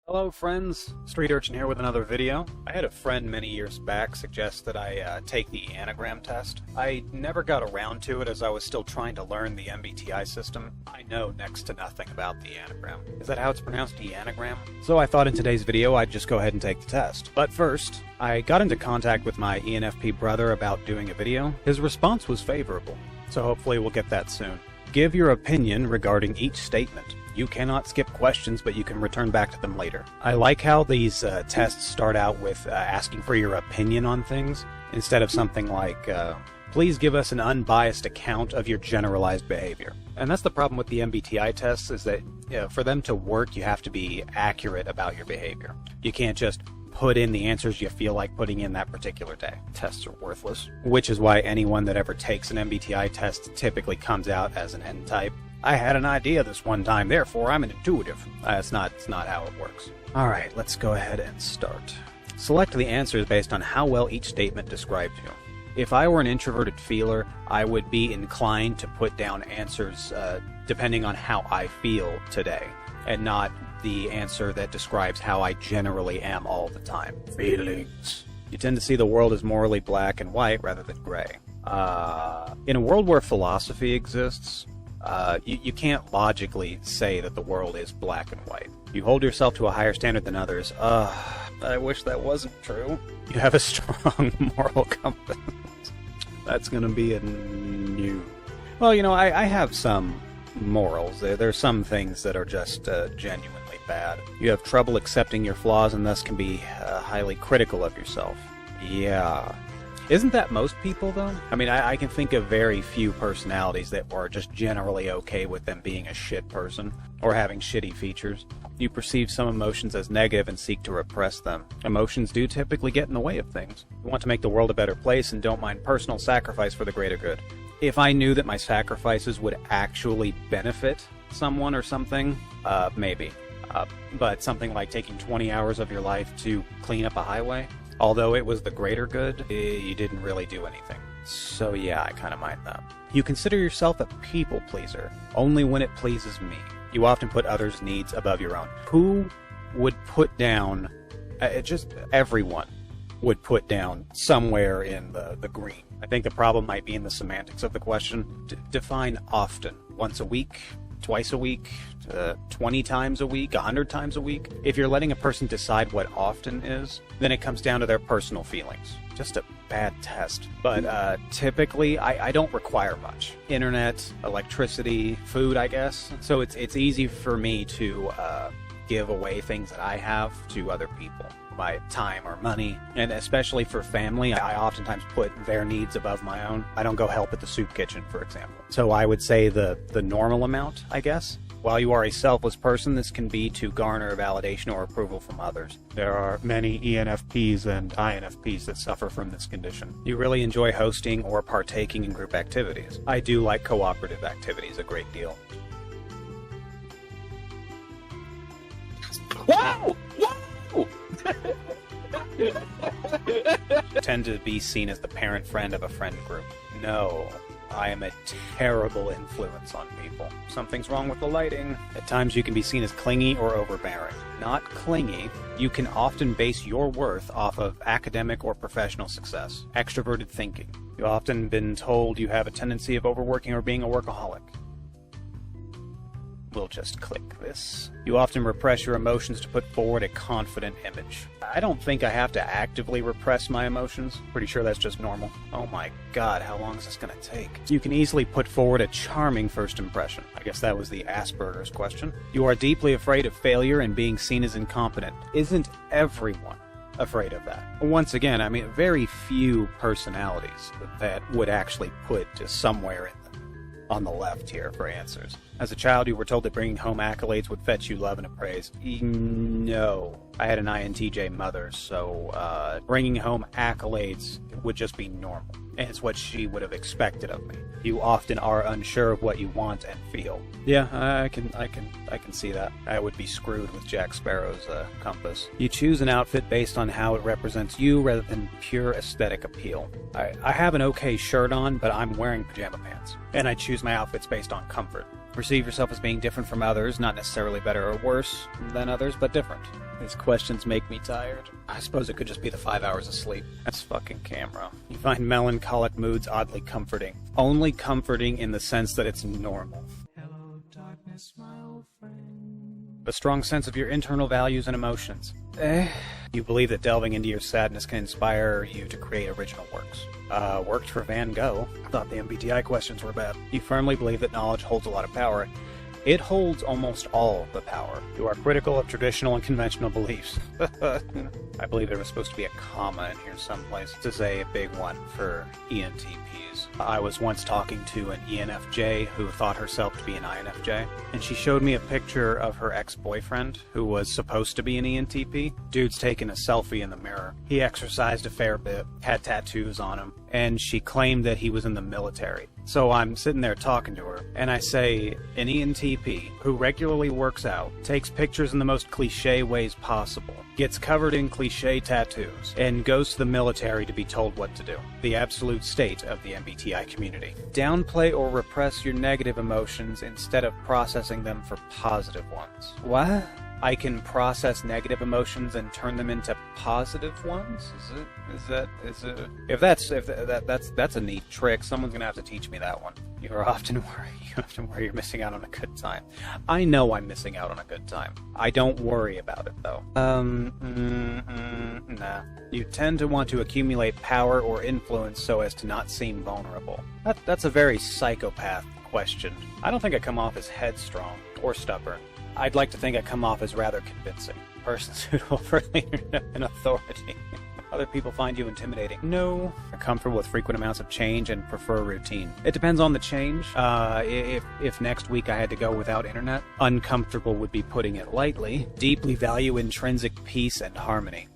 Hello friends, Street Urchin here with another video. I had a friend many years back suggest that I take the Enneagram test. I never got around to it as I was still trying to learn the MBTI system. I know next to nothing about the Enneagram. Is that how it's pronounced, Eanna-gram? So I thought in today's video I'd just go ahead and take the test. But first, I got into contact with my ENFP brother about doing a video. His response was favorable, so hopefully we'll get that soon. Give your opinion regarding each statement. You cannot skip questions, but you can return back to them later. I like how these tests start out with asking for your opinion on things, instead of something like, please give us an unbiased account of your generalized behavior. And that's the problem with the MBTI tests, is that for them to work, you have to be accurate about your behavior. You can't just put in the answers you feel like putting in that particular day. Tests are worthless. Which is why anyone that ever takes an MBTI test typically comes out as an N-type. I had an idea this one time, therefore I'm an intuitive. It's not how it works. Alright, let's go ahead and start. Select the answers based on how well each statement describes you. If I were an introverted feeler, I would be inclined to put down answers depending on how I feel today, and not the answer that describes how I generally am all the time. Feelings. You tend to see the world as morally black and white rather than gray. In a world where philosophy exists, you can't logically say that the world is black and white. You hold yourself to a higher standard than others. I wish that wasn't true. You have a strong moral compass. That's gonna be a new... Well, I have some morals. There's some things that are just genuinely bad. You have trouble accepting your flaws and thus can be highly critical of yourself. Yeah. Isn't that most people, though? I mean, I can think of very few personalities that are just generally okay with them being a shit person, or having shitty features. You perceive some emotions as negative and seek to repress them. Emotions do typically get in the way of things. You want to make the world a better place and don't mind personal sacrifice for the greater good. If I knew that my sacrifices would actually benefit someone or something, maybe. But something like taking 20 hours of your life to clean up a highway, although it was the greater good, you didn't really do anything. So yeah, I kind of mind that. You consider yourself a people pleaser only when it pleases me. You often put others' needs above your own. Who would put down, just everyone would put down somewhere in the green. I think the problem might be in the semantics of the question. Define often. Once a week? Twice a week, 20 times a week, 100 times a week. If you're letting a person decide what often is, then it comes down to their personal feelings. Just a bad test. But typically, I don't require much. Internet, electricity, food, I guess. So it's easy for me to give away things that I have to other people. My time or money, and especially for family, I oftentimes put their needs above my own. I don't go help at the soup kitchen, for example. So I would say the normal amount, I guess. While you are a selfless person, this can be to garner validation or approval from others. There are many ENFPs and INFPs that suffer from this condition. You really enjoy hosting or partaking in group activities. I do like cooperative activities a great deal. Whoa! Whoa! Tend to be seen as the parent friend of a friend group. No, I am a terrible influence on people. Something's wrong with the lighting. At times you can be seen as clingy or overbearing. Not clingy, you can often base your worth off of academic or professional success. Extroverted thinking. You've often been told you have a tendency of overworking or being a workaholic. We'll just click this. You often repress your emotions to put forward a confident image. I don't think I have to actively repress my emotions. Pretty sure that's just normal. Oh my god, how long is this gonna take? You can easily put forward a charming first impression. I guess that was the Asperger's question. You are deeply afraid of failure and being seen as incompetent. Isn't everyone afraid of that? Once again, I mean, very few personalities that would actually put just somewhere on the left here for answers. As a child, you were told that bringing home accolades would fetch you love and appraise. No. I had an INTJ mother, so bringing home accolades would just be normal. And it's what she would have expected of me. You often are unsure of what you want and feel. Yeah, I can see that. I would be screwed with Jack Sparrow's compass. You choose an outfit based on how it represents you rather than pure aesthetic appeal. I have an okay shirt on, but I'm wearing pajama pants. And I choose my outfits based on comfort. Perceive yourself as being different from others, not necessarily better or worse than others, but different. These questions make me tired. I suppose it could just be the 5 hours of sleep. That's fucking camera. You find melancholic moods oddly comforting. Only comforting in the sense that it's normal. Hello, darkness, my old friend. A strong sense of your internal values and emotions. You believe that delving into your sadness can inspire you to create original works. Worked for Van Gogh. I thought the MBTI questions were bad. You firmly believe that knowledge holds a lot of power. It holds almost all the power. You are critical of traditional and conventional beliefs. I believe there was supposed to be a comma in here someplace. This is a big one for ENTPs. I was once talking to an ENFJ who thought herself to be an INFJ, and she showed me a picture of her ex-boyfriend who was supposed to be an ENTP. Dude's taking a selfie in the mirror. He exercised a fair bit, had tattoos on him, and she claimed that he was in the military. So I'm sitting there talking to her, and I say, an ENTP who regularly works out, takes pictures in the most cliche ways possible, gets covered in cliche tattoos, and goes to the military to be told what to do. The absolute state of the MBTI community. Downplay or repress your negative emotions instead of processing them for positive ones. What? I can process negative emotions and turn them into positive ones? That's a neat trick. Someone's gonna have to teach me that one. You often worry you're missing out on a good time. I know I'm missing out on a good time. I don't worry about it though. Nah. You tend to want to accumulate power or influence so as to not seem vulnerable. That's a very psychopath question. I don't think I come off as headstrong or stubborn. I'd like to think I come off as rather convincing. Person suitable for leadership and authority. Other people find you intimidating. No. You're comfortable with frequent amounts of change and prefer routine. It depends on the change. If next week I had to go without internet, uncomfortable would be putting it lightly. Deeply value intrinsic peace and harmony.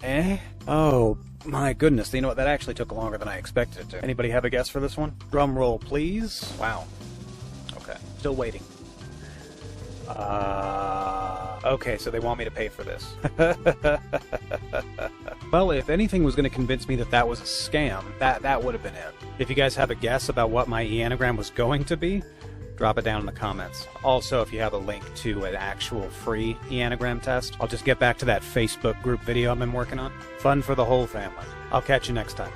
Oh, my goodness. You know what? That actually took longer than I expected it to. Anybody have a guess for this one? Drum roll, please. Wow. Okay. Still waiting. Okay, so they want me to pay for this. Well, if anything was going to convince me that that was a scam, that would have been it. If you guys have a guess about what my Eanna-gram was going to be, drop it down in the comments. Also, if you have a link to an actual free Enneagram test, I'll just get back to that Facebook group video I've been working on. Fun for the whole family. I'll catch you next time.